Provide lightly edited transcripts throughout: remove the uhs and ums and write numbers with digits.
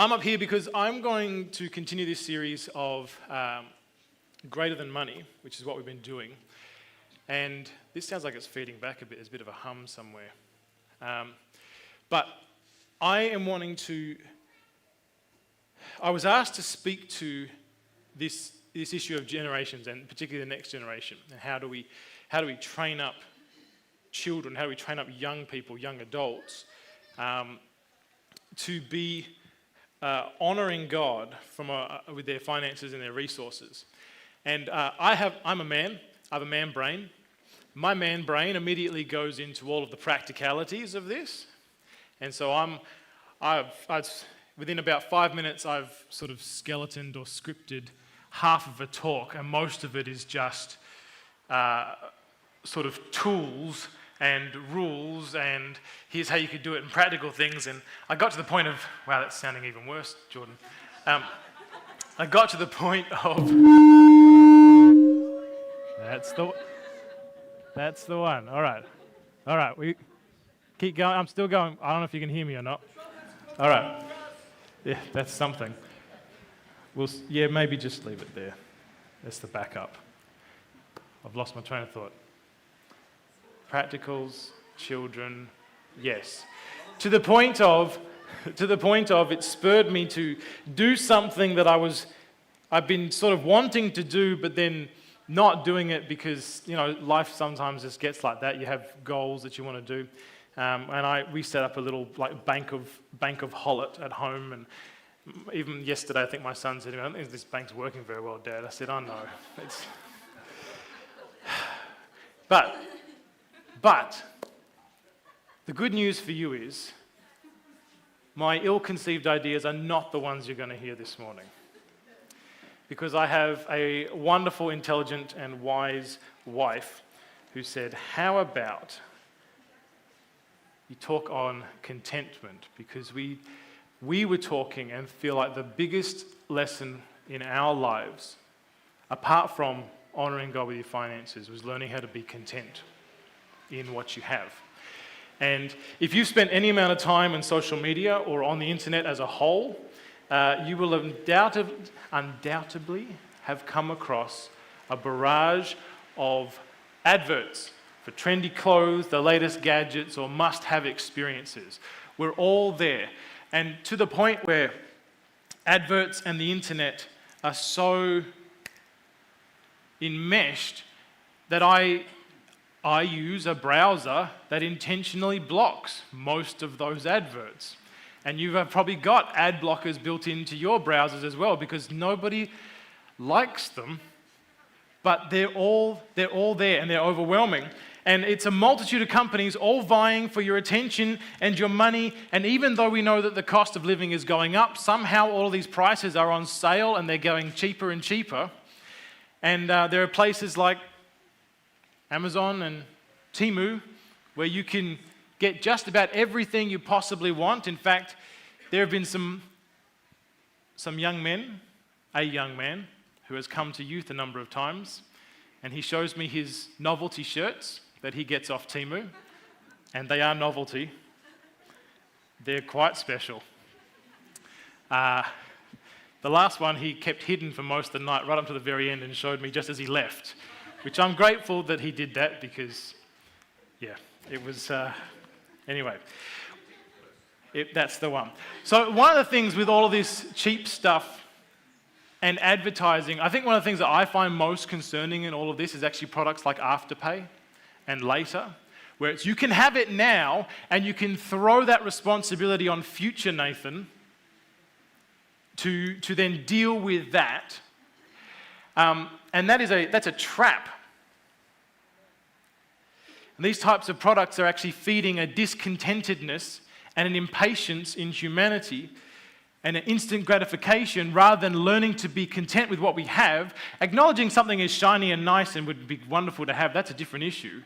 I'm up here because I'm going to continue this series of Greater Than Money, which is what we've been doing. And this sounds like it's feeding back a bit. There's a bit of a hum somewhere. But I am wanting to... I was asked to speak to this issue of generations, and particularly the next generation. And how do we train up children, how do we train up young people, young adults, to be honouring God with their finances and their resources. And I'm a man. I have a man brain. My man brain immediately goes into all of the practicalities of this. And so within about 5 minutes, I've sort of skeletoned or scripted half of a talk, and most of it is just sort of tools and rules, and here's how you could do it in practical things. And I got to the point of, wow, that's sounding even worse, Jordan. I got to the point of, that's the one. All right, we keep going. I'm still going. I don't know if you can hear me or not. All right, yeah, that's something. Maybe just leave it there. That's the backup. I've lost my train of thought. Practicals, children, yes. To the point of it spurred me to do something that I've been sort of wanting to do, but then not doing it because, life sometimes just gets like that. You have goals that you want to do. We set up a little bank of Hollett at home, and even yesterday I think my son said, I don't think this bank's working very well, Dad. I said, oh no. But the good news for you is my ill-conceived ideas are not the ones you're going to hear this morning. Because I have a wonderful, intelligent, and wise wife who said, how about you talk on contentment? Because we were talking and feel like the biggest lesson in our lives, apart from honouring God with your finances, was learning how to be content in what you have. And if you've spent any amount of time on social media or on the internet as a whole, you will undoubtedly have come across a barrage of adverts for trendy clothes, the latest gadgets, or must-have experiences. We're all there. And to the point where adverts and the internet are so enmeshed that I use a browser that intentionally blocks most of those adverts. And you've probably got ad blockers built into your browsers as well, because nobody likes them, but they're all there and they're overwhelming. And it's a multitude of companies all vying for your attention and your money. And even though we know that the cost of living is going up, somehow all of these prices are on sale and they're going cheaper and cheaper. And there are places like Amazon and Temu where you can get just about everything you possibly want. In fact, there have been some young men, a young man who has come to youth a number of times, and he shows me his novelty shirts that he gets off Temu, and they are novelty. They're quite special. The last one he kept hidden for most of the night, right up to the very end, and showed me just as he left, which I'm grateful that he did that because, it was... Anyway, that's the one. So one of the things with all of this cheap stuff and advertising, I think one of the things that I find most concerning in all of this is actually products like Afterpay and Later, where you can have it now and you can throw that responsibility on future Nathan to then deal with that. And that's a trap. And these types of products are actually feeding a discontentedness and an impatience in humanity and an instant gratification rather than learning to be content with what we have. Acknowledging something is shiny and nice and would be wonderful to have, that's a different issue.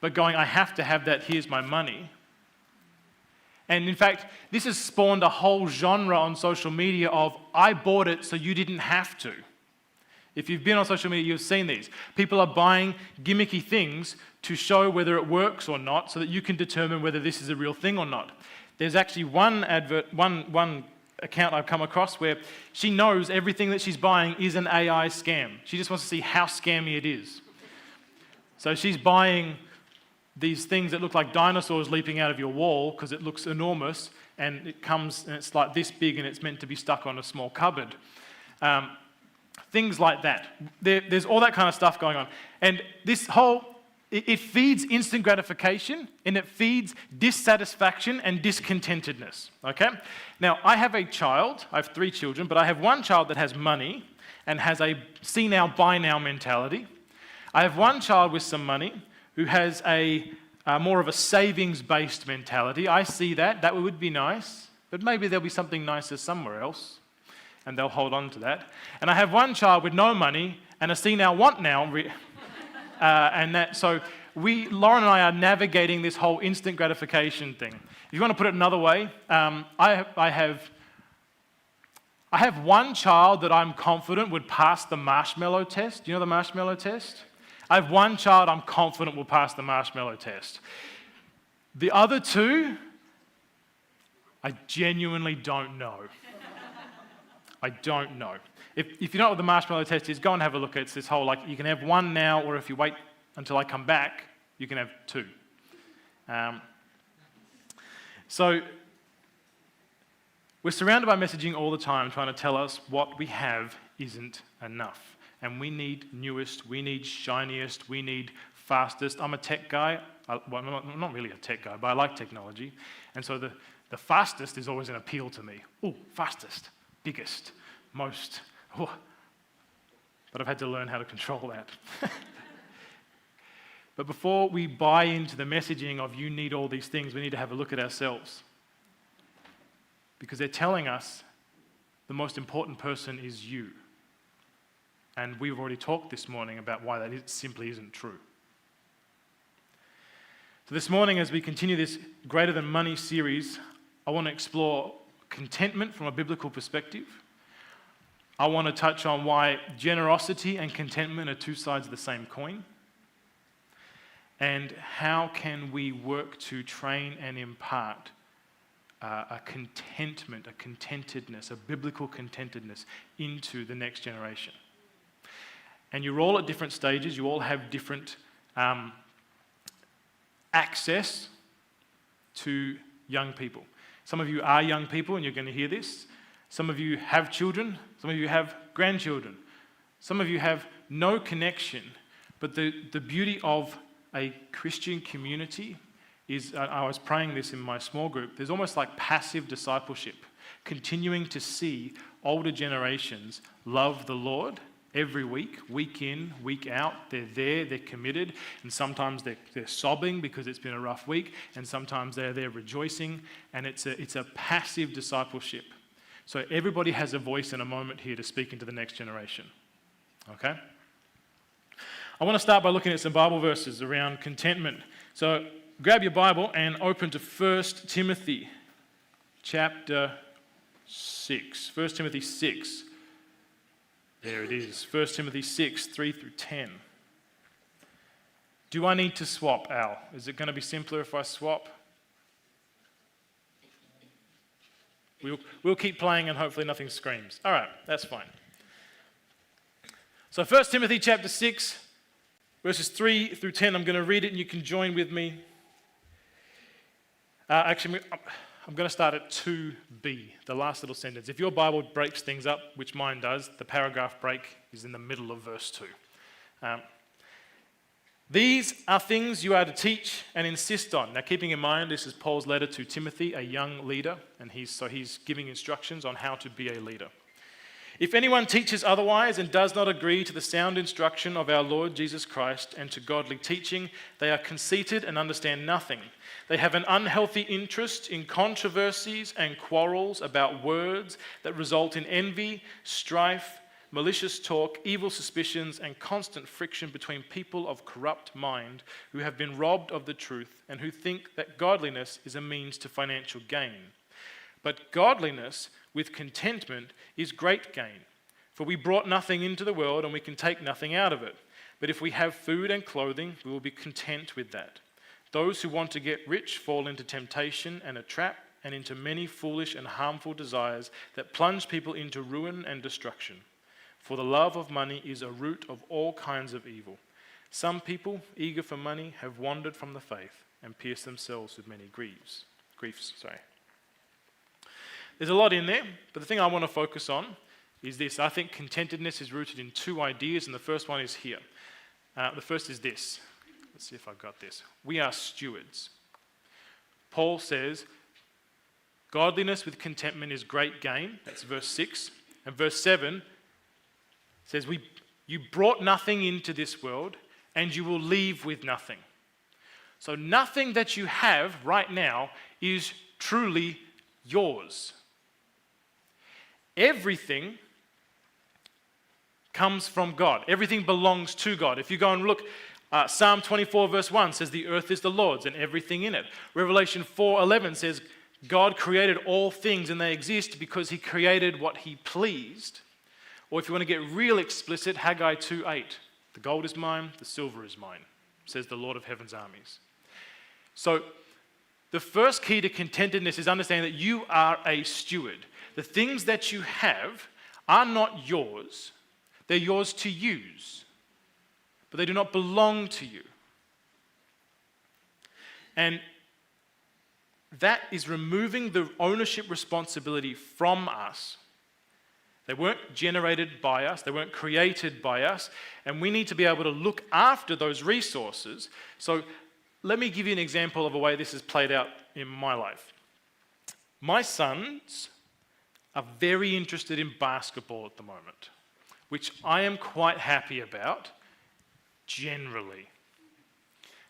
But going, I have to have that, here's my money. And in fact, this has spawned a whole genre on social media of, I bought it so you didn't have to. If you've been on social media, you've seen these. People are buying gimmicky things to show whether it works or not so that you can determine whether this is a real thing or not. There's actually one account I've come across where she knows everything that she's buying is an AI scam. She just wants to see how scammy it is. So she's buying these things that look like dinosaurs leaping out of your wall because it looks enormous, and it comes and it's like this big and it's meant to be stuck on a small cupboard. Things like that. There's all that kind of stuff going on. And this whole, it feeds instant gratification, and it feeds dissatisfaction and discontentedness, okay? Now, I have a child, I have 3 children, but I have one child that has money and has a see now, buy now mentality. I have one child with some money who has a more of a savings-based mentality. I see that would be nice, but maybe there'll be something nicer somewhere else, and they'll hold on to that. And I have one child with no money and a see now, want now, so Lauren and I are navigating this whole instant gratification thing. If you want to put it another way, I have one child that I'm confident would pass the marshmallow test. Do you know the marshmallow test? I have one child I'm confident will pass the marshmallow test. The other 2, I genuinely don't know. I don't know. If you don't know what the marshmallow test is, go and have a look. It's this whole, like, you can have one now, or if you wait until I come back, you can have 2. So we're surrounded by messaging all the time trying to tell us what we have isn't enough. And we need newest, we need shiniest, we need fastest. I'm a tech guy. I'm not really a tech guy, but I like technology. And so the fastest is always an appeal to me. Oh, fastest, biggest, most. Oh. But I've had to learn how to control that. But before we buy into the messaging of you need all these things, we need to have a look at ourselves. Because they're telling us the most important person is you. And we've already talked this morning about why that simply isn't true. So this morning, as we continue this Greater Than Money series, I want to explore contentment from a biblical perspective. I want to touch on why generosity and contentment are 2 sides of the same coin. And how can we work to train and impart a contentment, a contentedness, a biblical contentedness into the next generation. And you're all at different stages. You all have different access to young people. Some of you are young people and you're going to hear this. Some of you have children. Some of you have grandchildren. Some of you have no connection. But the beauty of a Christian community is, I was praying this in my small group, there's almost like passive discipleship, continuing to see older generations love the Lord every week, week in, week out. They're there, they're committed, and sometimes they're sobbing because it's been a rough week, and sometimes they're there rejoicing, and it's a passive discipleship. So everybody has a voice and a moment here to speak into the next generation. Okay? I want to start by looking at some Bible verses around contentment. So grab your Bible and open to 1 Timothy chapter 6. 1 Timothy 6. There it is. 1 Timothy 6, 3 through 10. Do I need to swap, Al? Is it going to be simpler if I swap? We'll keep playing and hopefully nothing screams. All right, that's fine. So 1 Timothy chapter 6, verses 3 through 10, I'm going to read it and you can join with me. Actually, I'm going to start at 2b, the last little sentence. If your Bible breaks things up, which mine does, the paragraph break is in the middle of verse 2. These are things you are to teach and insist on. Now, keeping in mind, this is Paul's letter to Timothy, a young leader, and he's giving instructions on how to be a leader. If anyone teaches otherwise and does not agree to the sound instruction of our Lord Jesus Christ and to godly teaching, they are conceited and understand nothing. They have an unhealthy interest in controversies and quarrels about words that result in envy, strife, malicious talk, evil suspicions, and constant friction between people of corrupt mind who have been robbed of the truth and who think that godliness is a means to financial gain. But godliness with contentment is great gain, for we brought nothing into the world and we can take nothing out of it. But if we have food and clothing, we will be content with that. Those who want to get rich fall into temptation and a trap and into many foolish and harmful desires that plunge people into ruin and destruction. For the love of money is a root of all kinds of evil. Some people, eager for money, have wandered from the faith and pierced themselves with many griefs. There's a lot in there, but the thing I want to focus on is this. I think contentedness is rooted in two ideas, and the first one is here. The first is this. Let's see if I've got this. We are stewards. Paul says, godliness with contentment is great gain. That's verse 6. And verse 7 says, you brought nothing into this world, and you will leave with nothing. So nothing that you have right now is truly yours. Everything comes from God. Everything belongs to God. If you go and look, Psalm 24 verse 1 says the earth is the Lord's and everything in it. Revelation 4:11 says God created all things and they exist because he created what he pleased. Or if you want to get real explicit, Haggai 2:8, the gold is mine, the silver is mine, says the Lord of heaven's armies. So the first key to contentedness is understanding that you are a steward. The things that you have are not yours. They're yours to use, but they do not belong to you. And that is removing the ownership responsibility from us. They weren't generated by us, they weren't created by us, and we need to be able to look after those resources. So let me give you an example of a way this has played out in my life. My sons are very interested in basketball at the moment, which I am quite happy about, generally,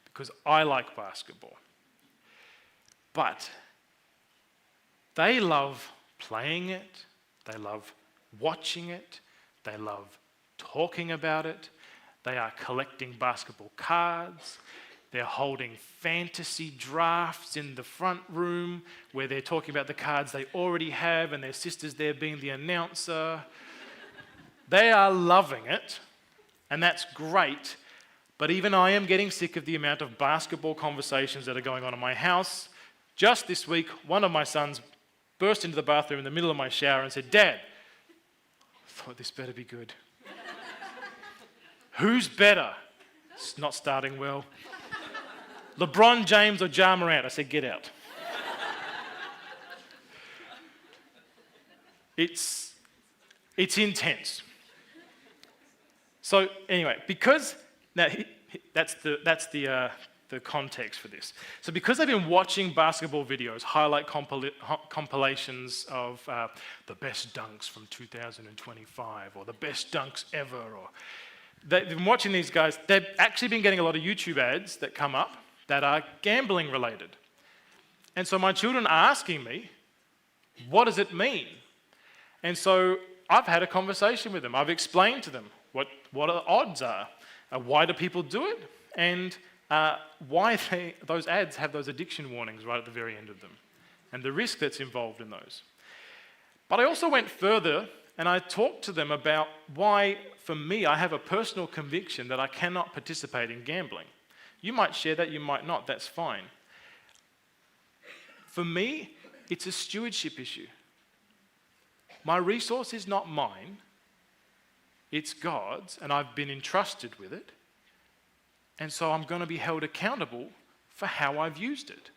because I like basketball. But they love playing it, they love watching it, they love talking about it, they are collecting basketball cards, they're holding fantasy drafts in the front room where they're talking about the cards they already have and their sister's there being the announcer. They are loving it, and that's great, but even I am getting sick of the amount of basketball conversations that are going on in my house. Just this week, one of my sons burst into the bathroom in the middle of my shower and said, "Dad, I thought this better be good." Who's better? It's not starting well. LeBron James or Ja Morant? I said, "Get out." It's intense. So anyway, because now that's the context for this. So because they've been watching basketball videos, highlight compilations of the best dunks from 2025 or the best dunks ever, or they've been watching these guys, they've actually been getting a lot of YouTube ads that come up that are gambling related. And so my children are asking me, what does it mean? And so I've had a conversation with them. I've explained to them what the odds are, why do people do it, and why those ads have those addiction warnings right at the very end of them, and the risk that's involved in those. But I also went further and I talked to them about why, for me, I have a personal conviction that I cannot participate in gambling. You might share that, you might not, that's fine. For me, it's a stewardship issue. My resource is not mine, it's God's, and I've been entrusted with it. And so I'm going to be held accountable for how I've used it.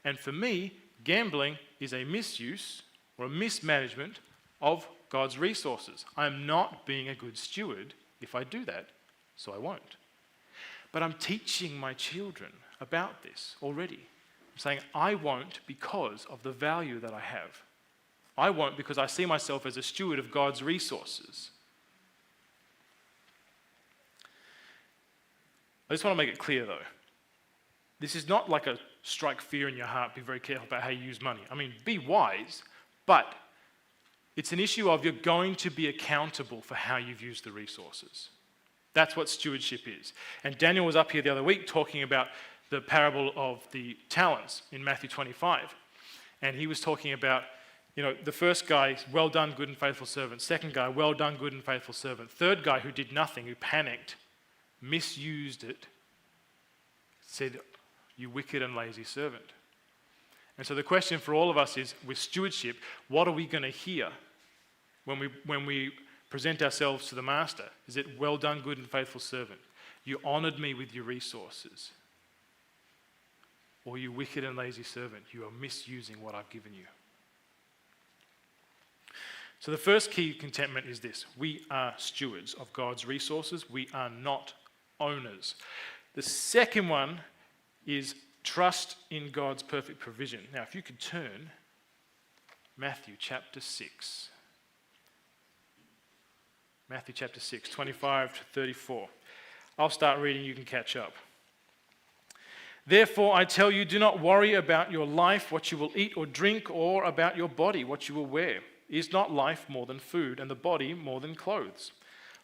And for me, gambling is a misuse or a mismanagement of God's resources. I'm not being a good steward if I do that, so I won't. But I'm teaching my children about this already. I'm saying I won't because of the value that I have. I won't because I see myself as a steward of God's resources. I just want to make it clear though, this is not like a strike fear in your heart, be very careful about how you use money. I mean, be wise, but it's an issue of you're going to be accountable for how you've used the resources. That's what stewardship is. And Daniel was up here the other week talking about the parable of the talents in Matthew 25. And he was talking about, the first guy, well done, good and faithful servant. Second guy, well done, good and faithful servant. Third guy who did nothing, who panicked, misused it, said, "You wicked and lazy servant." And so the question for all of us is, with stewardship, what are we going to hear when we present ourselves to the master? Is it, well done, good and faithful servant? You honored me with your resources. Or you wicked and lazy servant, you are misusing what I've given you. So the first key of contentment is this: we are stewards of God's resources. We are not owners. The second one is trust in God's perfect provision. Now, if you could turn Matthew chapter 6. Matthew chapter 6, 25 to 34. I'll start reading, you can catch up. Therefore, I tell you, do not worry about your life, what you will eat or drink, or about your body, what you will wear. Is not life more than food, and the body more than clothes?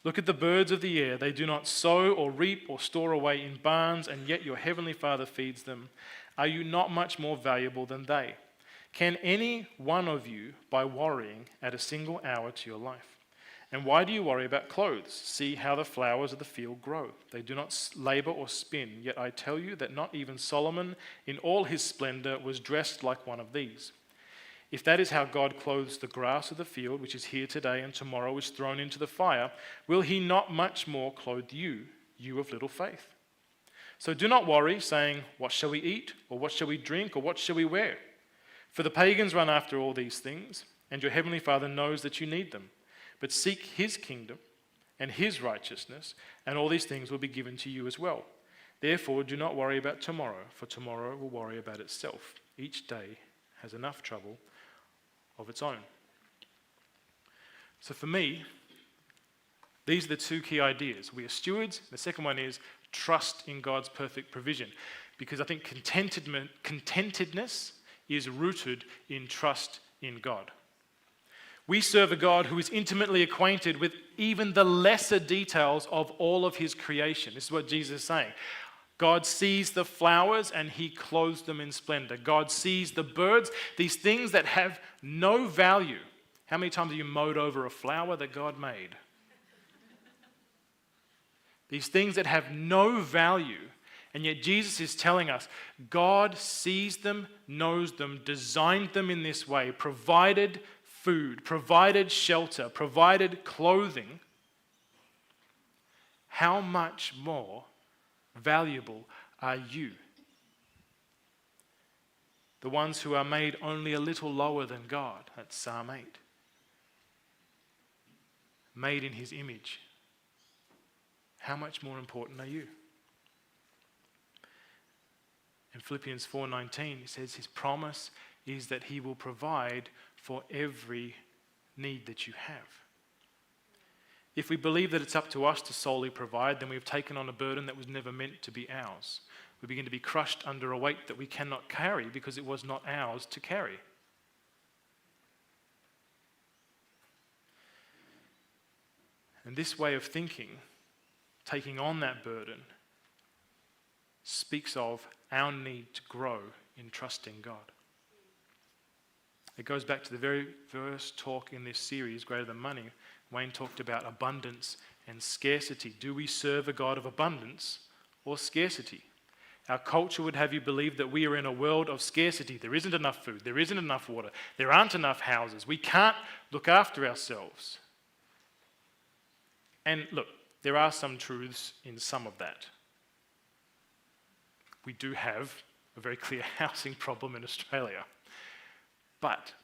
Look at the birds of the air. They do not sow or reap or store away in barns, and yet your heavenly Father feeds them. Are you not much more valuable than they? Can any one of you, by worrying, add a single hour to your life? And why do you worry about clothes? See how the flowers of the field grow. They do not labor or spin, yet I tell you that not even Solomon in all his splendor was dressed like one of these. If that is how God clothes the grass of the field, which is here today and tomorrow is thrown into the fire, will he not much more clothe you, you of little faith? So do not worry, saying, what shall we eat? Or what shall we drink? Or what shall we wear? For the pagans run after all these things, and your heavenly Father knows that you need them. But seek his kingdom and his righteousness, and all these things will be given to you as well. Therefore, do not worry about tomorrow, for tomorrow will worry about itself. Each day has enough trouble of its own. So for me, these are the two key ideas. We are stewards. The second one is trust in God's perfect provision. Because I think contentedness is rooted in trust in God. We serve a God who is intimately acquainted with even the lesser details of all of his creation. This is what Jesus is saying. God sees the flowers and he clothes them in splendor. God sees the birds, these things that have no value. How many times have you mowed over a flower that God made? These things that have no value, and yet Jesus is telling us God sees them, knows them, designed them in this way, provided food, provided shelter, provided clothing. How much more valuable are you? The ones who are made only a little lower than God. That's Psalm 8. Made in his image. How much more important are you? In Philippians 4:19, it says his promise is that he will provide for every need that you have. If we believe that it's up to us to solely provide, then we've taken on a burden that was never meant to be ours. We begin to be crushed under a weight that we cannot carry because it was not ours to carry. And this way of thinking, taking on that burden, speaks of our need to grow in trusting God. It goes back to the very first talk in this series, Greater Than Money. Wayne talked about abundance and scarcity. Do we serve a God of abundance or scarcity? Our culture would have you believe that we are in a world of scarcity. There isn't enough food. There isn't enough water. There aren't enough houses. We can't look after ourselves. And look, there are some truths in some of that. We do have a very clear housing problem in Australia. But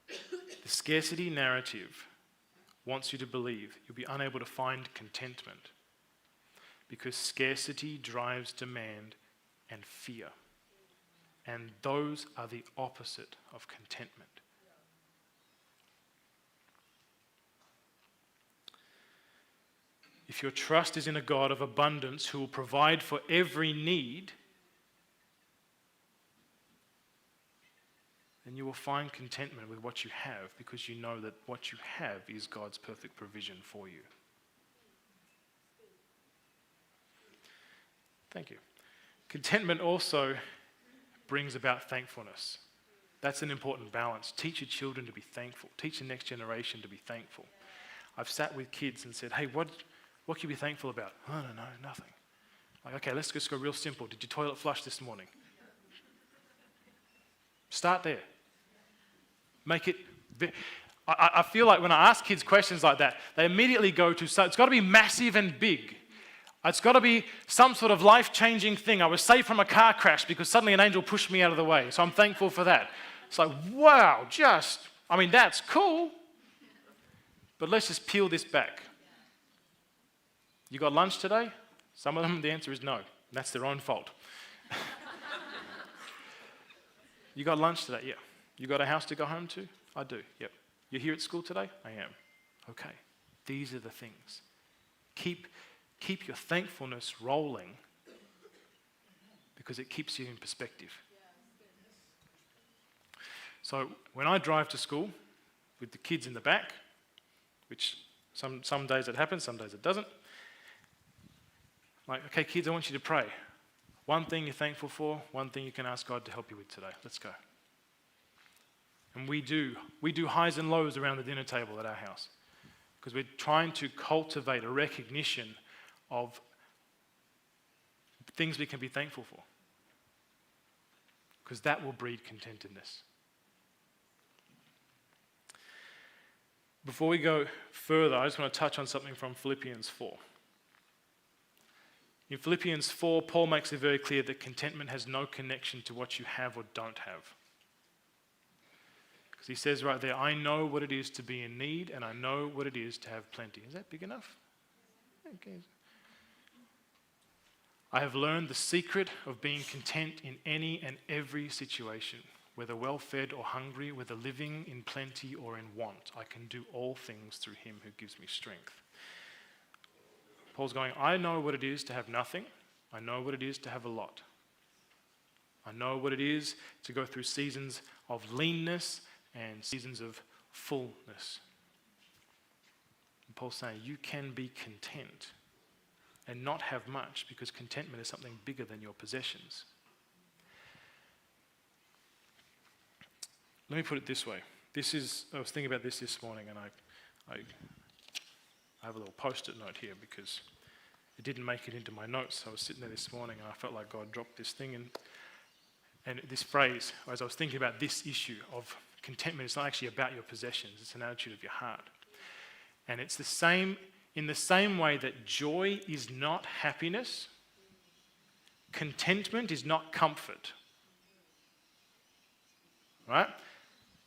the scarcity narrative wants you to believe you'll be unable to find contentment because scarcity drives demand and fear. And those are the opposite of contentment. If your trust is in a God of abundance who will provide for every need, then you will find contentment with what you have because you know that what you have is God's perfect provision for you. Thank you. Contentment also brings about thankfulness. That's an important balance. Teach your children to be thankful. Teach the next generation to be thankful. I've sat with kids and said, hey, what can you be thankful about? I don't know, nothing. Like, okay, let's just go real simple. Did your toilet flush this morning? Start there. Make it... I feel like when I ask kids questions like that, they immediately go to, so it's got to be massive and big. It's got to be some sort of life-changing thing. I was saved from a car crash because suddenly an angel pushed me out of the way, so I'm thankful for that. It's like, wow, that's cool. But let's just peel this back. You got lunch today? Some of them, the answer is no. That's their own fault. You got lunch today? Yeah. You got a house to go home to? I do, yep. You're here at school today? I am. Okay. These are the things. Keep your thankfulness rolling because it keeps you in perspective. So when I drive to school with the kids in the back, which some days it happens, some days it doesn't, like, okay, kids, I want you to pray. One thing you're thankful for, one thing you can ask God to help you with today. Let's go. And we do highs and lows around the dinner table at our house because we're trying to cultivate a recognition of things we can be thankful for because that will breed contentedness. Before we go further, I just want to touch on something from Philippians 4. In Philippians 4, Paul makes it very clear that contentment has no connection to what you have or don't have. He says right there, I know what it is to be in need and I know what it is to have plenty. Is that big enough? Okay. I have learned the secret of being content in any and every situation, whether well-fed or hungry, whether living in plenty or in want. I can do all things through him who gives me strength. Paul's going, I know what it is to have nothing. I know what it is to have a lot. I know what it is to go through seasons of leanness and seasons of fullness. And Paul's saying you can be content and not have much because contentment is something bigger than your possessions. Let me put it this way. I was thinking about this morning and I have a little post-it note here because it didn't make it into my notes. I was sitting there this morning and I felt like God dropped this thing and this phrase, as I was thinking about this issue of contentment, it's not actually about your possessions, it's an attitude of your heart. And it's in the same way that joy is not happiness, contentment is not comfort. Right?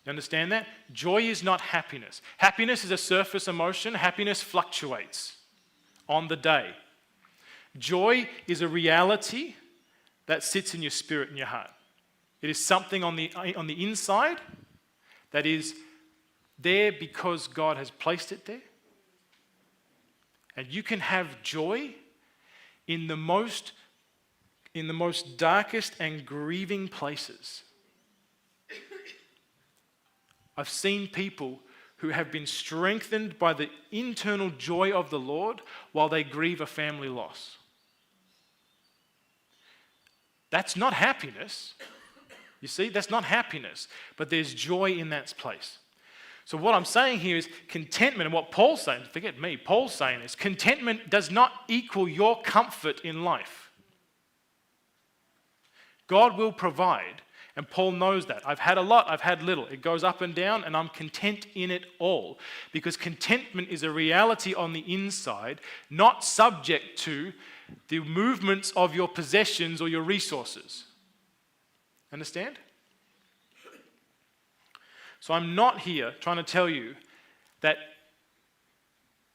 You understand that? Joy is not happiness. Happiness is a surface emotion. Happiness fluctuates on the day. Joy is a reality that sits in your spirit and your heart. It is something on the inside that is there because God has placed it there. And you can have joy in the most darkest and grieving places. I've seen people who have been strengthened by the internal joy of the Lord while they grieve a family loss. That's not happiness. You see, that's not happiness, but there's joy in that place. So what I'm saying here is contentment, and what Paul's saying, forget me, Paul's saying is contentment does not equal your comfort in life. God will provide, and Paul knows that. I've had a lot, I've had little. It goes up and down, and I'm content in it all. Because contentment is a reality on the inside, not subject to the movements of your possessions or your resources. Understand? So I'm not here trying to tell you that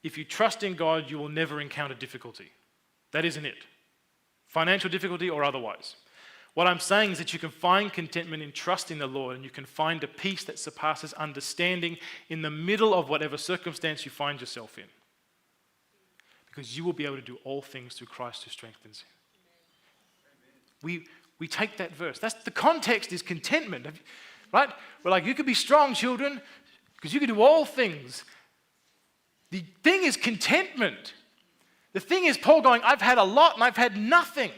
if you trust in God, you will never encounter difficulty. That isn't it. Financial difficulty or otherwise. What I'm saying is that you can find contentment in trusting the Lord, and you can find a peace that surpasses understanding in the middle of whatever circumstance you find yourself in. Because you will be able to do all things through Christ who strengthens you. We take that verse. That's the context is contentment, right? We're like, you could be strong, children, because you can do all things. The thing is contentment. The thing is Paul going, I've had a lot and I've had nothing,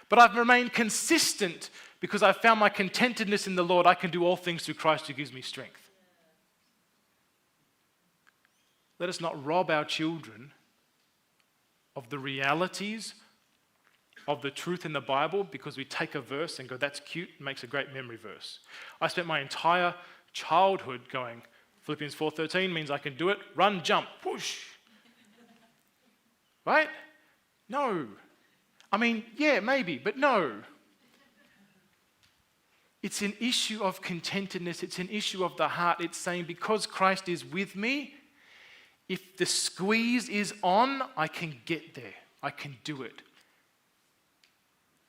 but I've remained consistent because I've found my contentedness in the Lord. I can do all things through Christ who gives me strength. Let us not rob our children of the realities of the truth in the Bible because we take a verse and go, that's cute, and makes a great memory verse. I spent my entire childhood going, Philippians 4:13 means I can do it, run, jump, push. Right? No. I mean, yeah, maybe, but no. It's an issue of contentedness. It's an issue of the heart. It's saying, because Christ is with me, if the squeeze is on, I can get there. I can do it.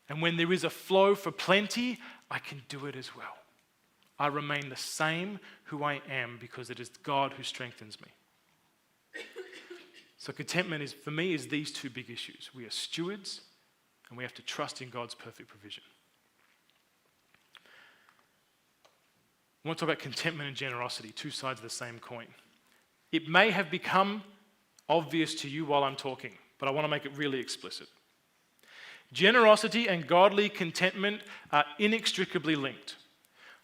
And when there is a flow for plenty, I can do it as well. I remain the same who I am because it is God who strengthens me. So contentment is, for me, is these two big issues. We are stewards and we have to trust in God's perfect provision. I want to talk about contentment and generosity, two sides of the same coin. It may have become obvious to you while I'm talking, but I want to make it really explicit. Generosity and godly contentment are inextricably linked.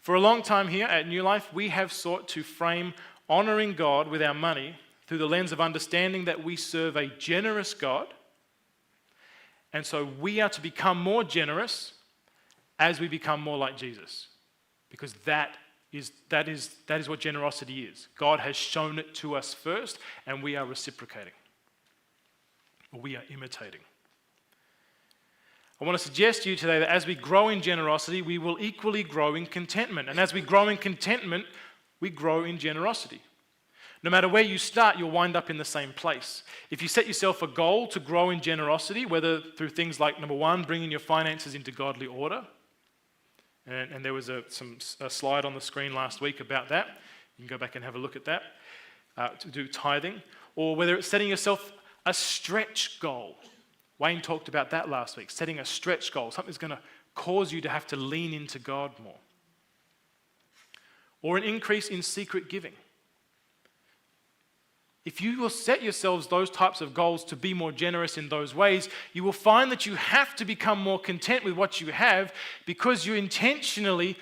For a long time here at New Life, we have sought to frame honoring God with our money through the lens of understanding that we serve a generous God, and so we are to become more generous as we become more like Jesus, because that is what generosity is. God has shown it to us first, and we are reciprocating, or we are imitating. I want to suggest to you today that as we grow in generosity, we will equally grow in contentment. And as we grow in contentment, we grow in generosity. No matter where you start, you'll wind up in the same place. If you set yourself a goal to grow in generosity, whether through things like, number one, bringing your finances into godly order, and there was a slide on the screen last week about that. You can go back and have a look at that, to do tithing. Or whether it's setting yourself a stretch goal. Wayne talked about that last week, setting a stretch goal, something that's going to cause you to have to lean into God more. Or an increase in secret giving. If you will set yourselves those types of goals to be more generous in those ways, you will find that you have to become more content with what you have because you're intentionally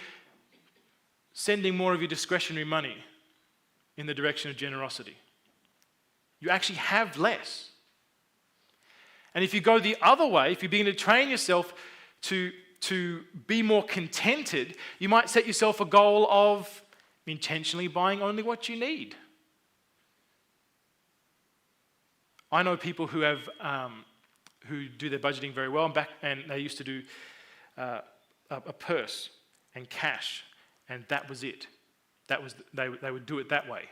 sending more of your discretionary money in the direction of generosity. You actually have less. And if you go the other way, if you begin to train yourself to be more contented, you might set yourself a goal of intentionally buying only what you need. I know people who have who do their budgeting very well, and they used to do a purse and cash, and that was it. They would do it that way.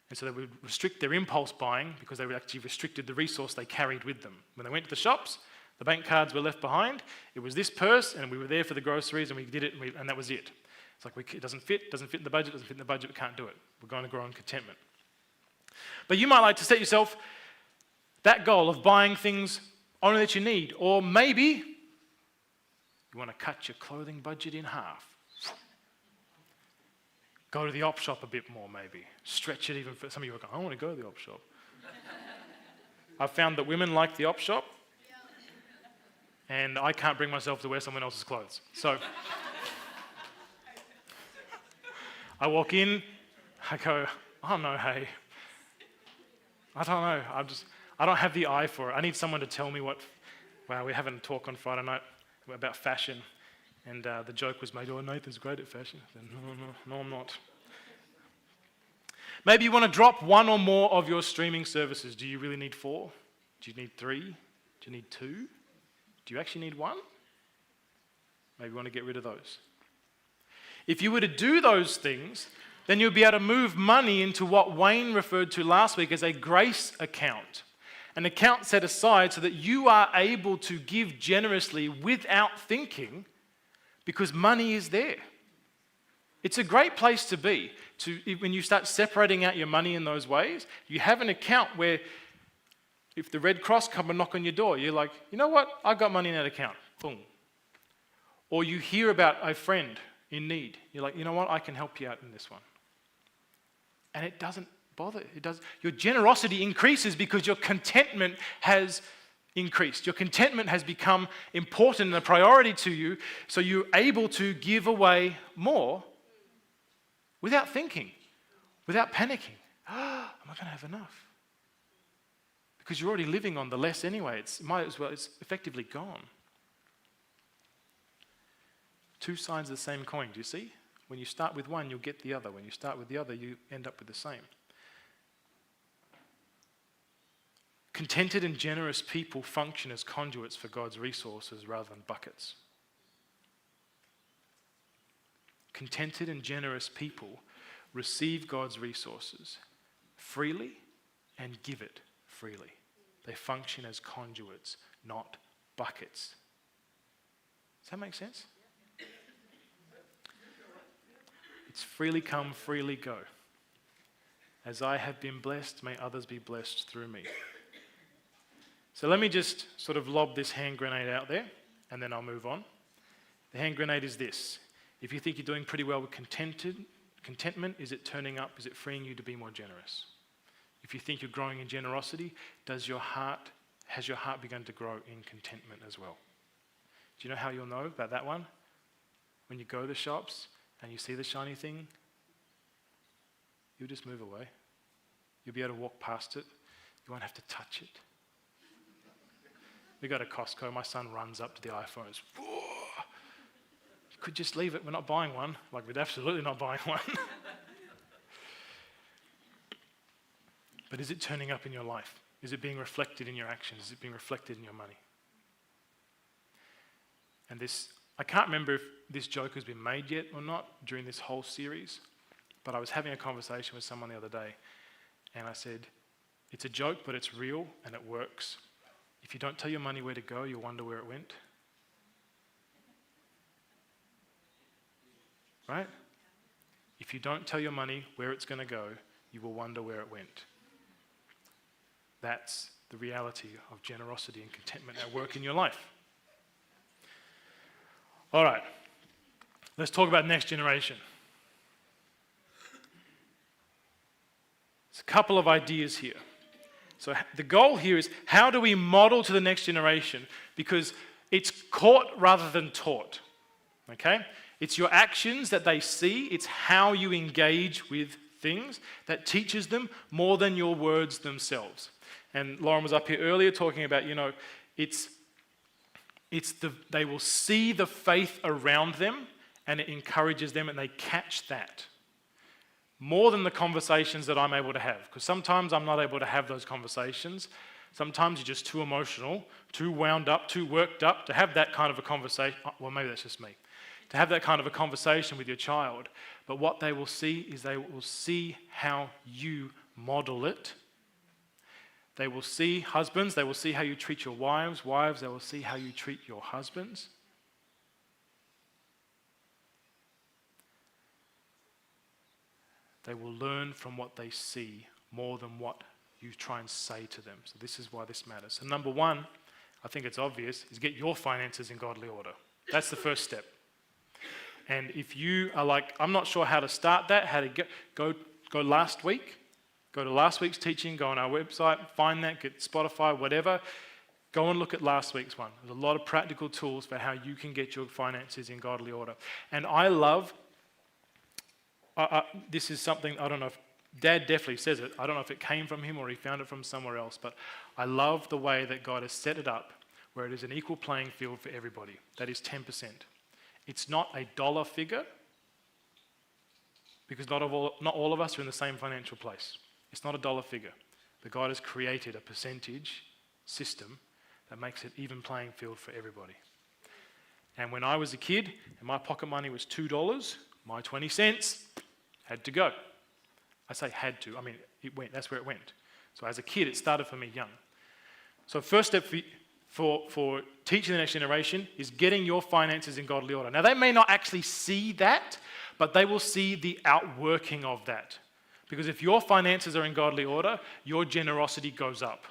And so they would restrict their impulse buying because they would actually restricted the resource they carried with them. When they went to the shops, the bank cards were left behind. It was this purse, and we were there for the groceries, and we did it, and that was it. It's like, it doesn't fit in the budget, we can't do it. We're going to grow in contentment. But you might like to set yourself that goal of buying things only that you need, or maybe you want to cut your clothing budget in half. Go to the op shop a bit more, maybe. Stretch it even further. Some of you are going, I want to go to the op shop. I've found that women like the op shop, and I can't bring myself to wear someone else's clothes. So I walk in, I go, oh no, hey. I don't know, I don't have the eye for it. I need someone to tell me what, wow, we're having a talk on Friday night about fashion. And the joke was made, oh, Nathan's great at fashion. I said, no, I'm not. Maybe you want to drop one or more of your streaming services. Do you really need 4? Do you need 3? Do you need 2? Do you actually need 1? Maybe you want to get rid of those. If you were to do those things, then you'll be able to move money into what Wayne referred to last week as a grace account. An account set aside so that you are able to give generously without thinking, because money is there. It's a great place to be. When you start separating out your money in those ways, you have an account where if the Red Cross come and knock on your door, you're like, you know what? I've got money in that account. Boom. Or you hear about a friend in need. You're like, you know what? I can help you out in this one. And it doesn't bother. Your generosity increases because your contentment has increased. Your contentment has become important and a priority to you, so you're able to give away more without thinking, without panicking. Am I going to have enough? Because you're already living on the less anyway. It's effectively gone. Two sides of the same coin, do you see? When you start with one, you'll get the other. When you start with the other, you end up with the same. Contented and generous people function as conduits for God's resources rather than buckets. Contented and generous people receive God's resources freely and give it freely. They function as conduits, not buckets. Does that make sense? It's freely come, freely go. As I have been blessed, may others be blessed through me. So let me just sort of lob this hand grenade out there, and then I'll move on. The hand grenade is this. If you think you're doing pretty well with contentment, is it turning up? Is it freeing you to be more generous? If you think you're growing in generosity, has your heart begun to grow in contentment as well? Do you know how you'll know about that one? When you go to the shops and you see the shiny thing, you'll just move away. You'll be able to walk past it. You won't have to touch it. We go to Costco, my son runs up to the iPhones. You could just leave it, we're not buying one. Like, we're absolutely not buying one. But is it turning up in your life? Is it being reflected in your actions? Is it being reflected in your money? And this, I can't remember if this joke has been made yet or not during this whole series, but I was having a conversation with someone the other day, and I said, it's a joke, but it's real, and it works. If you don't tell your money where to go, you'll wonder where it went. Right? If you don't tell your money where it's going to go, you will wonder where it went. That's the reality of generosity and contentment at work in your life. All right, let's talk about next generation. There's a couple of ideas here. So the goal here is, how do we model to the next generation? Because it's caught rather than taught. Okay? It's your actions that they see. It's how you engage with things that teaches them more than your words themselves. And Lauren was up here earlier talking about, they will see the faith around them, and it encourages them, and they catch that. More than the conversations that I'm able to have. Because sometimes I'm not able to have those conversations. Sometimes you're just too emotional, too wound up, too worked up to have that kind of a conversation. Well, maybe that's just me. To have that kind of a conversation with your child. But what they will see is they will see how you model it. They will see, husbands, they will see how you treat your wives. Wives, they will see how you treat your husbands. They will learn from what they see more than what you try and say to them. So this is why this matters. So number one, I think it's obvious, is get your finances in godly order. That's the first step. And if you are like, I'm not sure how to start that, how to go last week, go to last week's teaching, go on our website, find that, get Spotify, whatever. Go and look at last week's one. There's a lot of practical tools for how you can get your finances in godly order. And I love, this is something, I don't know if, Dad definitely says it. I don't know if it came from him or he found it from somewhere else, but I love the way that God has set it up where it is an equal playing field for everybody. That is 10%. It's not a dollar figure because not all of us are in the same financial place. It's not a dollar figure. But God has created a percentage system that makes it even playing field for everybody. And when I was a kid and my pocket money was $2, my 20 cents had to go. I say had to, I mean, it went, that's where it went. So as a kid, it started for me young. So first step for teaching the next generation is getting your finances in godly order. Now, they may not actually see that, but they will see the outworking of that. Because if your finances are in godly order, your generosity goes up.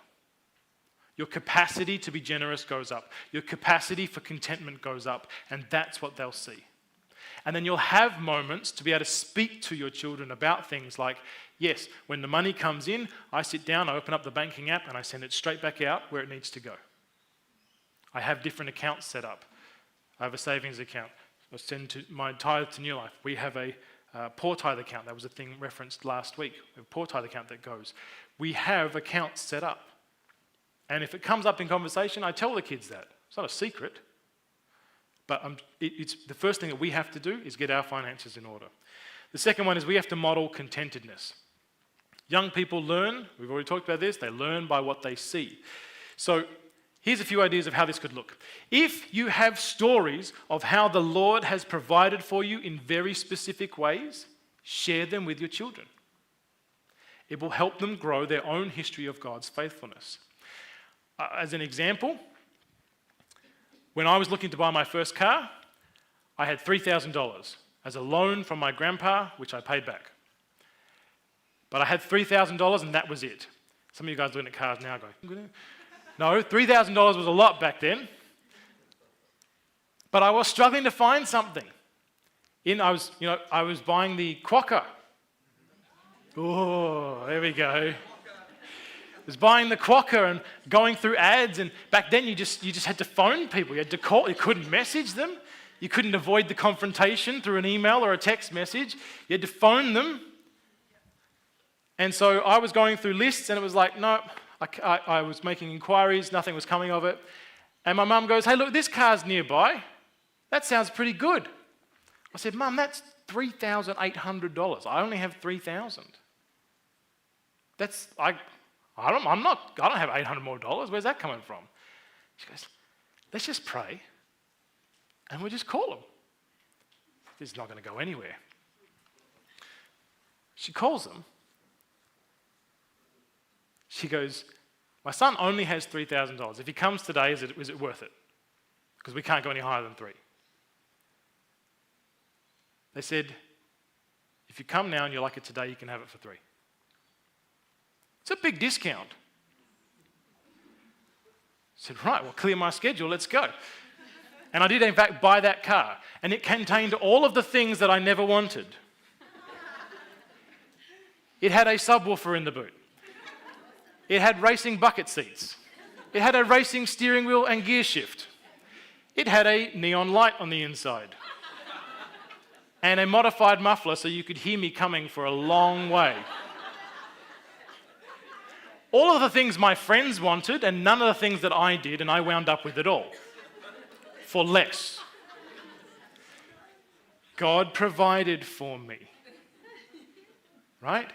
Your capacity to be generous goes up. Your capacity for contentment goes up. And that's what they'll see. And then you'll have moments to be able to speak to your children about things like, yes, when the money comes in, I sit down, I open up the banking app, and I send it straight back out where it needs to go. I have different accounts set up. I have a savings account. I send to my tithe to New Life. We have a poor tithe account. That was a thing referenced last week. We have a poor tithe account that goes. We have accounts set up. And if it comes up in conversation, I tell the kids that. It's not a secret. But it's the first thing that we have to do is get our finances in order. The second one is we have to model contentedness. Young people learn, we've already talked about this, they learn by what they see. So here's a few ideas of how this could look. If you have stories of how the Lord has provided for you in very specific ways, share them with your children. It will help them grow their own history of God's faithfulness. As an example, when I was looking to buy my first car, I had $3,000 as a loan from my grandpa, which I paid back. But I had $3,000 and that was it. Some of you guys looking at cars now going, no, $3,000 was a lot back then. But I was struggling to find something. I was buying the Quokka. Oh, there we go. I was buying the Quokka and going through ads, and back then you just had to phone people. You had to call. You couldn't message them. You couldn't avoid the confrontation through an email or a text message. You had to phone them. And so I was going through lists, and it was like, no, I was making inquiries, nothing was coming of it. And my mum goes, hey, look, this car's nearby. That sounds pretty good. I said, Mum, that's $3,800. I only have $3,000. I don't have $800 more. Where's that coming from? She goes, let's just pray, and we'll just call him. This is not going to go anywhere. She calls them. She goes, my son only has $3,000. If he comes today, is it worth it? Because we can't go any higher than 3. They said, if you come now and you like it today, you can have it for 3. It's a big discount. I said, right, well, clear my schedule, let's go. And I did, in fact, buy that car. And it contained all of the things that I never wanted. It had a subwoofer in the boot. It had racing bucket seats. It had a racing steering wheel and gear shift. It had a neon light on the inside. And a modified muffler so you could hear me coming for a long way. All of the things my friends wanted and none of the things that I did, and I wound up with it all. For less. God provided for me. Right?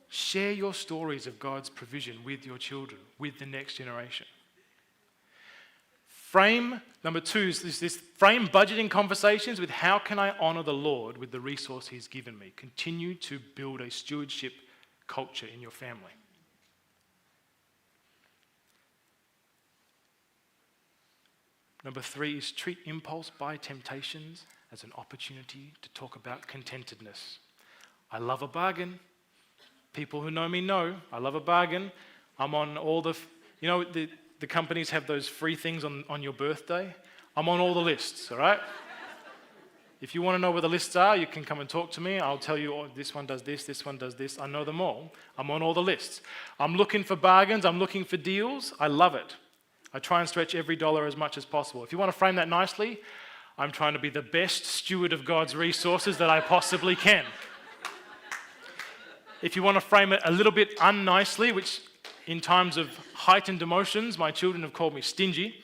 Share your stories of God's provision with your children, with the next generation. Number 2 is this frame budgeting conversations with how can I honour the Lord with the resource He's given me. Continue to build a stewardship culture in your family. Number 3 is treat impulse buy temptations as an opportunity to talk about contentedness. I love a bargain. People who know me know I love a bargain. I'm on all the companies have those free things on your birthday. I'm on all the lists, all right? If you want to know where the lists are, you can come and talk to me. I'll tell you, oh, this one does this one does this. I know them all. I'm on all the lists. I'm looking for bargains. I'm looking for deals. I love it. I try and stretch every dollar as much as possible. If you want to frame that nicely, I'm trying to be the best steward of God's resources that I possibly can. If you want to frame it a little bit unnicely, which in times of heightened emotions, my children have called me stingy.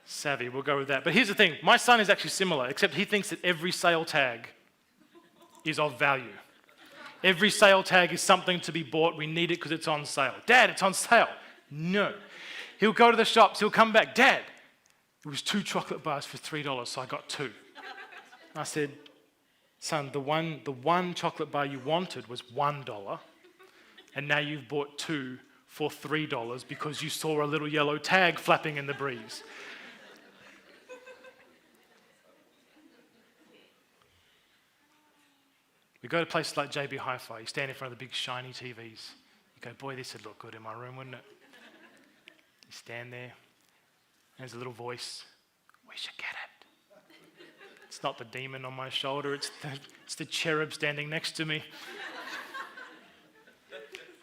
Savvy, we'll go with that. But here's the thing, my son is actually similar, except he thinks that every sale tag is of value. Every sale tag is something to be bought. We need it because it's on sale. Dad, it's on sale. No. He'll go to the shops. He'll come back. Dad, it was 2 chocolate bars for $3, so I got 2. I said, son, the one chocolate bar you wanted was $1, and now you've bought 2 for $3 because you saw a little yellow tag flapping in the breeze. We go to places like JB Hi-Fi. You stand in front of the big shiny TVs. You go, boy, this would look good in my room, wouldn't it? You stand there. There's a little voice. We should get it. It's not the demon on my shoulder. It's the cherub standing next to me.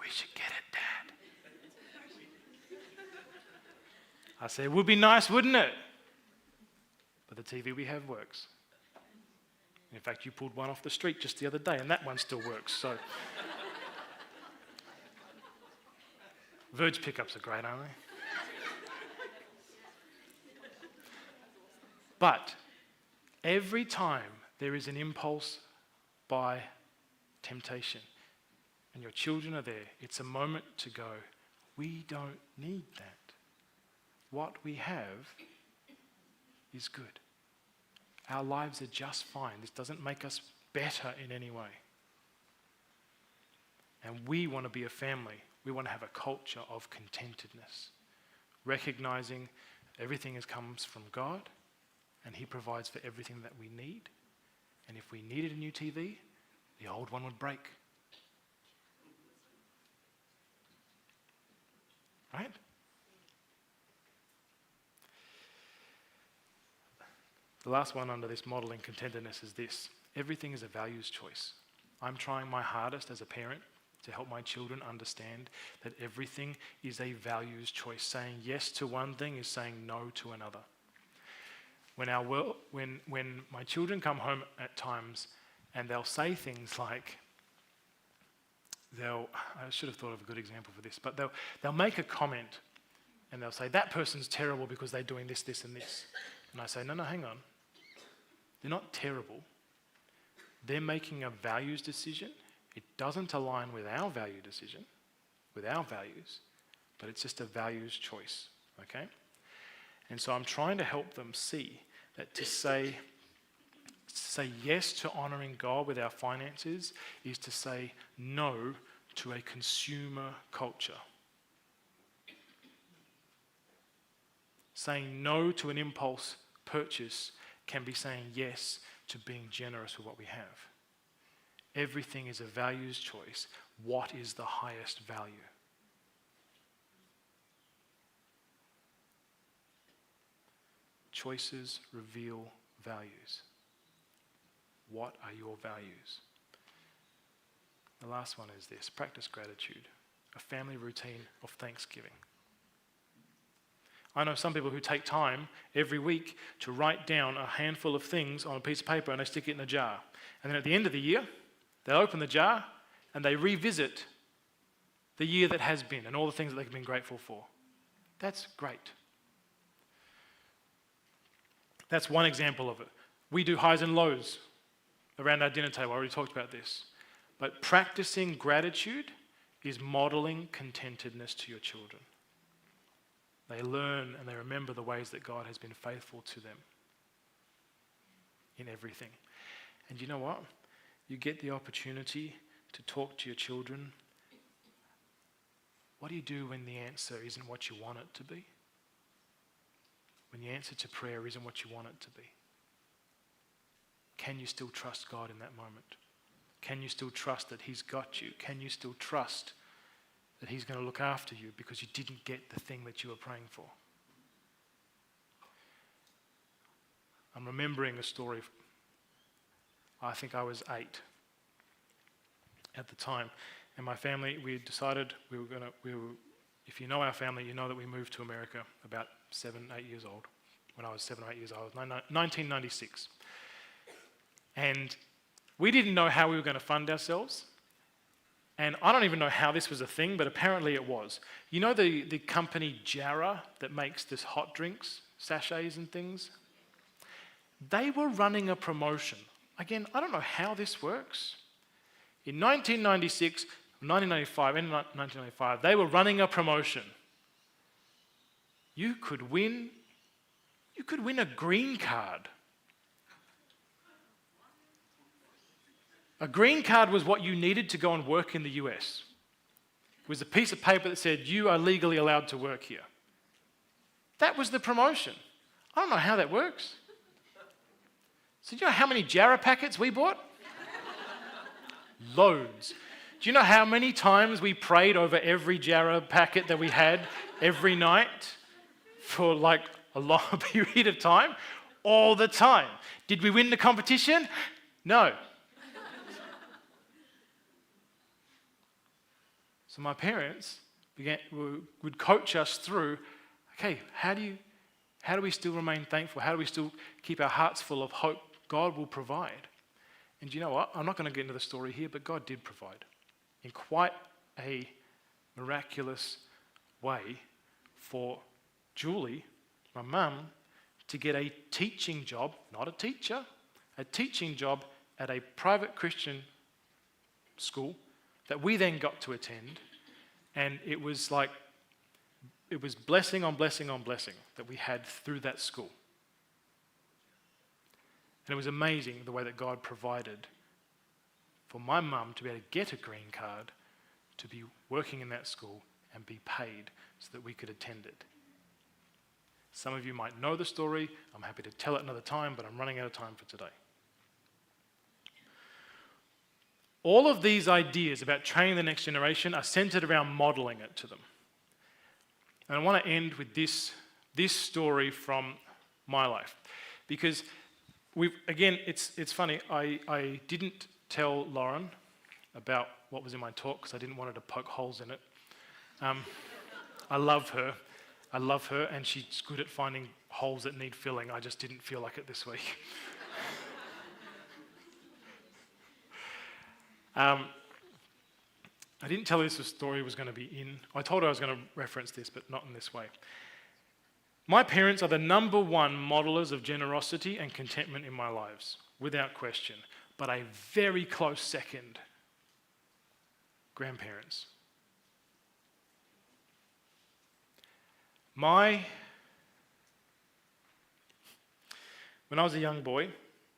We should get it, Dad. I say, it would be nice, wouldn't it? But the TV we have works. In fact, you pulled one off the street just the other day, and that one still works. So, Verge pickups are great, aren't they? But every time there is an impulse by temptation and your children are there, it's a moment to go, we don't need that. What we have is good. Our lives are just fine. This doesn't make us better in any way. And we want to be a family. We want to have a culture of contentedness, recognizing everything comes from God and He provides for everything that we need. And if we needed a new TV, the old one would break. Right? The last one under this modeling contentedness is this. Everything is a values choice. I'm trying my hardest as a parent to help my children understand that everything is a values choice. Saying yes to one thing is saying no to another. When my children come home at times and they'll say things like, I should have thought of a good example for this, but they'll make a comment and they'll say, that person's terrible because they're doing this, this, and this. And I say, no, hang on. They're not terrible. They're making a values decision. It doesn't align with our value decision, with our values, but it's just a values choice, okay? And so I'm trying to help them see that to say yes to honouring God with our finances is to say no to a consumer culture. Saying no to an impulse purchase can be saying yes to being generous with what we have. Everything is a values choice. What is the highest value? Choices reveal values. What are your values? The last one is this: practice gratitude, a family routine of thanksgiving. I know some people who take time every week to write down a handful of things on a piece of paper and they stick it in a jar. And then at the end of the year, they open the jar and they revisit the year that has been and all the things that they've been grateful for. That's great. That's one example of it. We do highs and lows around our dinner table. I already talked about this. But practicing gratitude is modeling contentedness to your children. They learn and they remember the ways that God has been faithful to them in everything. And you know what? You get the opportunity to talk to your children. What do you do when the answer isn't what you want it to be? When the answer to prayer isn't what you want it to be? Can you still trust God in that moment? Can you still trust that He's got you? Can you still trust that He's going to look after you because you didn't get the thing that you were praying for? I'm remembering a story. I think I was 8 at the time, and my family, we decided if you know our family, you know that we moved to America about 7, 8 years old. When I was 7 or 8 years old, 1996. And we didn't know how we were going to fund ourselves. And I don't even know how this was a thing, but apparently it was. You know the company Jarrah that makes this hot drinks, sachets and things? They were running a promotion. Again, I don't know how this works. In 1996, 1995, and 1995, they were running a promotion. You could win a green card. A green card was what you needed to go and work in the US. It was a piece of paper that said, you are legally allowed to work here. That was the promotion. I don't know how that works. So do you know how many Jarrah packets we bought? Loads. Do you know how many times we prayed over every Jarrah packet that we had every night for like a long period of time? All the time. Did we win the competition? No. So my parents would coach us through, okay, how do we still remain thankful? How do we still keep our hearts full of hope? God will provide. And you know what? I'm not going to get into the story here, but God did provide in quite a miraculous way for Julie, my mum, to get a teaching job, not a teacher, a teaching job at a private Christian school that we then got to attend. And it was blessing on blessing on blessing that we had through that school. And it was amazing the way that God provided for my mum to be able to get a green card, to be working in that school and be paid so that we could attend it. Some of you might know the story. I'm happy to tell it another time, but I'm running out of time for today. All of these ideas about training the next generation are centered around modeling it to them. And I want to end with this story from my life. Because it's funny, I didn't tell Lauren about what was in my talk because I didn't want her to poke holes in it. I love her, and she's good at finding holes that need filling. I just didn't feel like it this week. I didn't tell her this story was going to be in. I told her I was going to reference this, but not in this way. My parents are the number one modelers of generosity and contentment in my lives, without question. But a very close second, grandparents. When I was a young boy,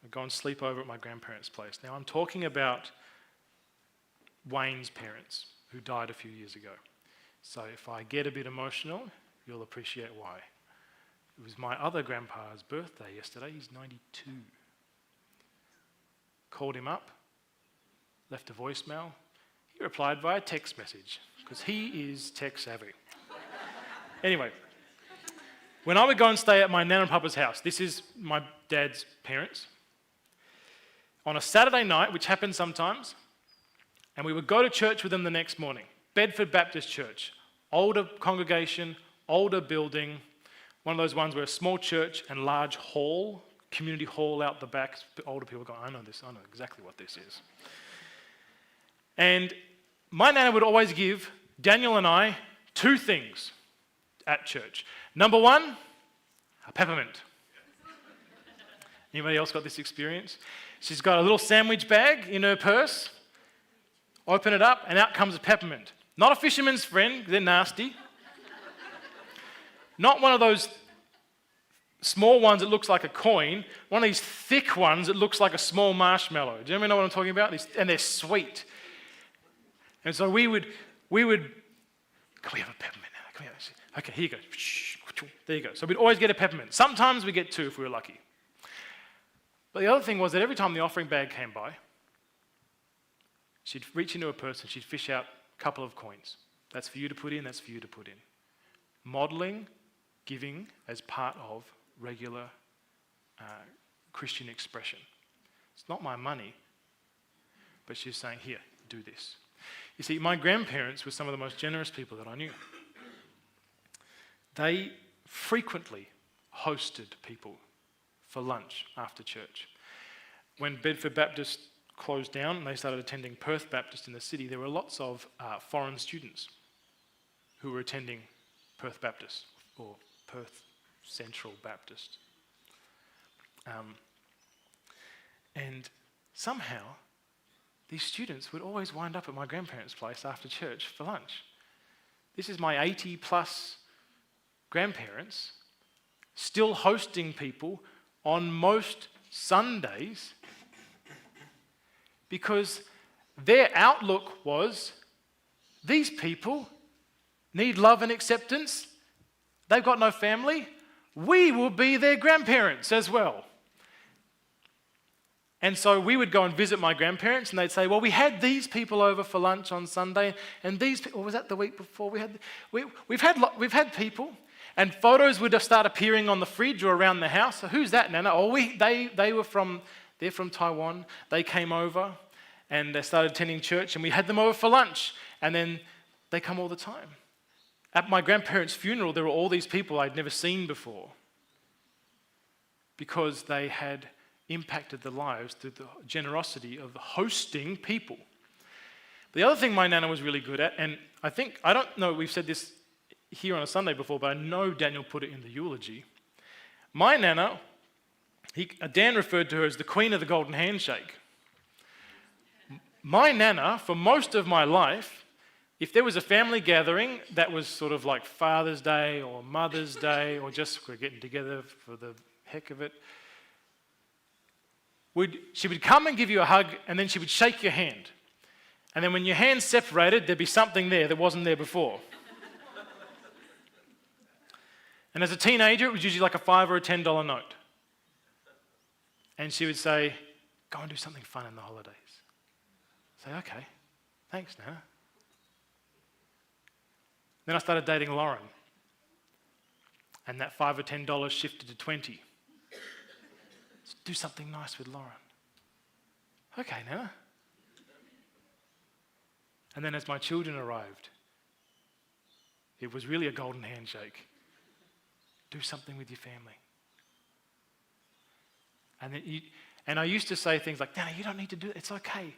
I'd go and sleep over at my grandparents' place. Now I'm talking about Wayne's parents, who died a few years ago. So if I get a bit emotional, you'll appreciate why. It was my other grandpa's birthday yesterday. He's 92. Called him up, left a voicemail. He replied via text message, because he is tech savvy. Anyway, when I would go and stay at my nan and papa's house, this is my dad's parents, on a Saturday night, which happens sometimes, and we would go to church with them the next morning. Bedford Baptist Church, older congregation, older building, one of those ones where a small church and large hall, community hall out the back. Older people go, I know exactly what this is. And my nana would always give Daniel and I 2 things at church. Number 1, a peppermint. Anybody else got this experience? She's got a little sandwich bag in her purse. Open it up, and out comes a peppermint. Not a fisherman's friend, they're nasty. Not one of those small ones that looks like a coin, one of these thick ones that looks like a small marshmallow. Do you know what I'm talking about? And they're sweet. And so we would, can we have a peppermint? Come here. Okay, here you go. There you go. So we'd always get a peppermint. Sometimes we get 2 if we were lucky. But the other thing was that every time the offering bag came by, she'd reach into her purse and she'd fish out a couple of coins. That's for you to put in, that's for you to put in. Modeling giving as part of regular Christian expression. It's not my money, but she's saying, here, do this. You see, my grandparents were some of the most generous people that I knew. They frequently hosted people for lunch after church. When Bedford Baptist closed down and they started attending Perth Baptist in the city, there were lots of foreign students who were attending Perth Baptist or Perth Central Baptist. And somehow, these students would always wind up at my grandparents' place after church for lunch. This is my 80-plus grandparents still hosting people on most Sundays because their outlook was, these people need love and acceptance. They've got no family. We will be their grandparents as well. And so we would go and visit my grandparents and they'd say, well, we had these people over for lunch on Sunday and these people, or was that the week before? We've had people, and photos would start appearing on the fridge or around the house. So who's that, Nana? Oh, they're from Taiwan. They came over and they started attending church and we had them over for lunch. And then they come all the time. At my grandparents' funeral, there were all these people I'd never seen before because they had impacted their lives through the generosity of hosting people. The other thing my nana was really good at, and I don't know, we've said this here on a Sunday before, but I know Daniel put it in the eulogy. My Nana, Dan referred to her as the Queen of the Golden Handshake. My Nana, for most of my life, if there was a family gathering that was sort of like Father's Day or Mother's Day or just we're getting together for the heck of it, she would come and give you a hug, and then she would shake your hand. And then when your hands separated, there'd be something there that wasn't there before. And as a teenager, it was usually like a $5 or a $10 note. And she would say, go and do something fun in the holidays. I say, okay, thanks, Nana. Then I started dating Lauren. And that $5 or $10 shifted to $20. Let's do something nice with Lauren. Okay, Nana. And then as my children arrived, it was really a golden handshake. Do something with your family. And I used to say things like, Nana, you don't need to do it. It's okay.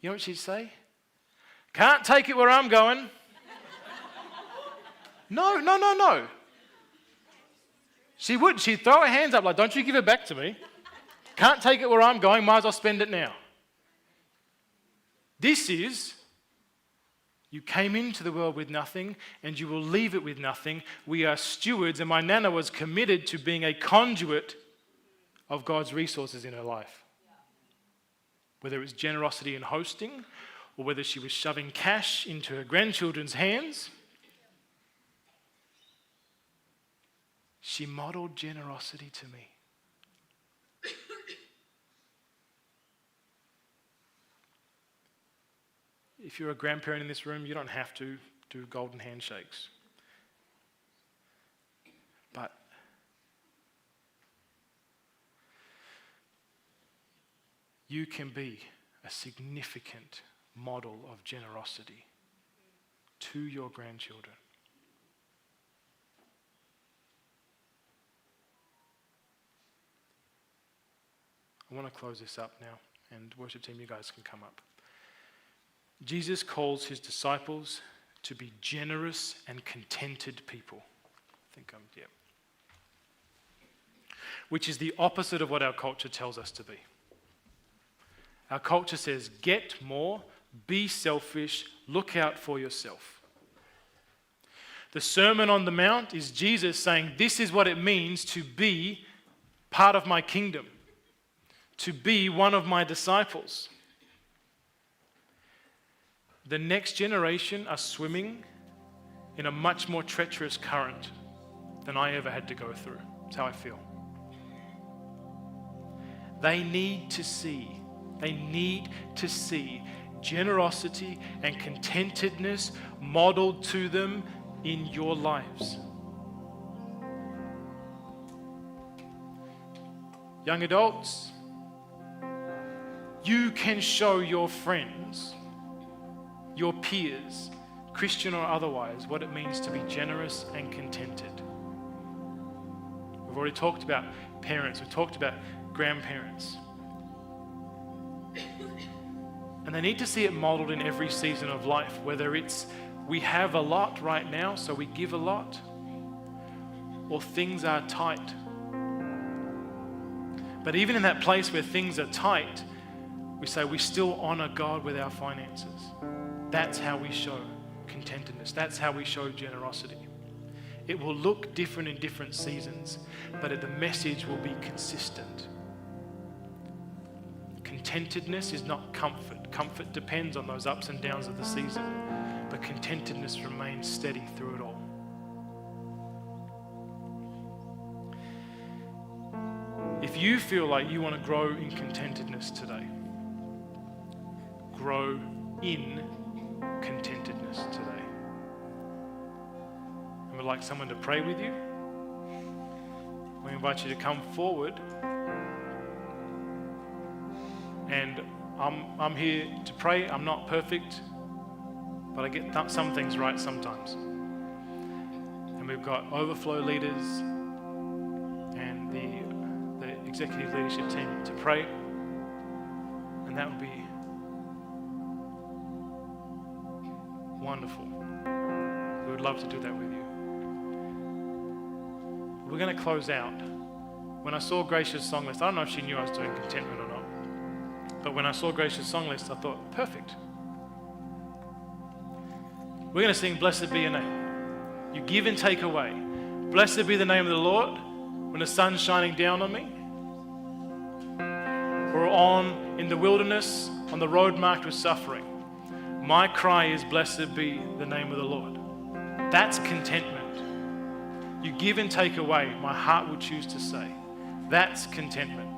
You know what she'd say? Can't take it where I'm going. No. She'd throw her hands up like, don't you give it back to me. Can't take it where I'm going, might as well spend it now. This is, you came into the world with nothing and you will leave it with nothing. We are stewards, and my Nana was committed to being a conduit of God's resources in her life. Whether it was generosity in hosting or whether she was shoving cash into her grandchildren's hands, she modeled generosity to me. If you're a grandparent in this room, you don't have to do golden handshakes. But you can be a significant model of generosity to your grandchildren. I want to close this up now, and worship team, you guys can come up. Jesus calls his disciples to be generous and contented people. Which is the opposite of what our culture tells us to be. Our culture says, get more, be selfish, look out for yourself. The Sermon on the Mount is Jesus saying, this is what it means to be part of my kingdom, to be one of my disciples. The next generation are swimming in a much more treacherous current than I ever had to go through. That's how I feel. They need to see generosity and contentedness modeled to them in your lives. Young adults, you can show your friends, your peers, Christian or otherwise, what it means to be generous and contented. We've already talked about parents, we've talked about grandparents. And they need to see it modeled in every season of life, whether it's we have a lot right now, so we give a lot, or things are tight. But even in that place where things are tight, we say we still honor God with our finances. That's how we show contentedness. That's how we show generosity. It will look different in different seasons, but the message will be consistent. Contentedness is not comfort. Comfort depends on those ups and downs of the season, but contentedness remains steady through it all. If you feel like you want to grow in contentedness today, grow in contentedness today. And we'd like someone to pray with you. We invite you to come forward. And I'm here to pray. I'm not perfect, but I get some things right sometimes. And we've got overflow leaders and the executive leadership team to pray. And that would be wonderful. We would love to do that with you. We're going to close out. When I saw Gracia's song list, I don't know if she knew I was doing contentment or not, but when I saw Gracia's song list, I thought, perfect. We're going to sing Blessed Be Your Name. You give and take away. Blessed be the name of the Lord when the sun's shining down on me, or in the wilderness, on the road marked with suffering. My cry is, blessed be the name of the Lord. That's contentment. You give and take away, my heart will choose to say. That's contentment.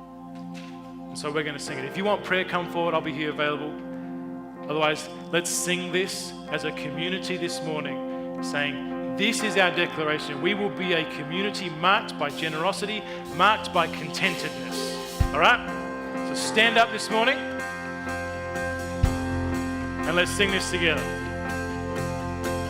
And so we're going to sing it. If you want prayer, come forward. I'll be here available. Otherwise, let's sing this as a community this morning, saying, this is our declaration. We will be a community marked by generosity, marked by contentedness. All right? So stand up this morning and let's sing this together.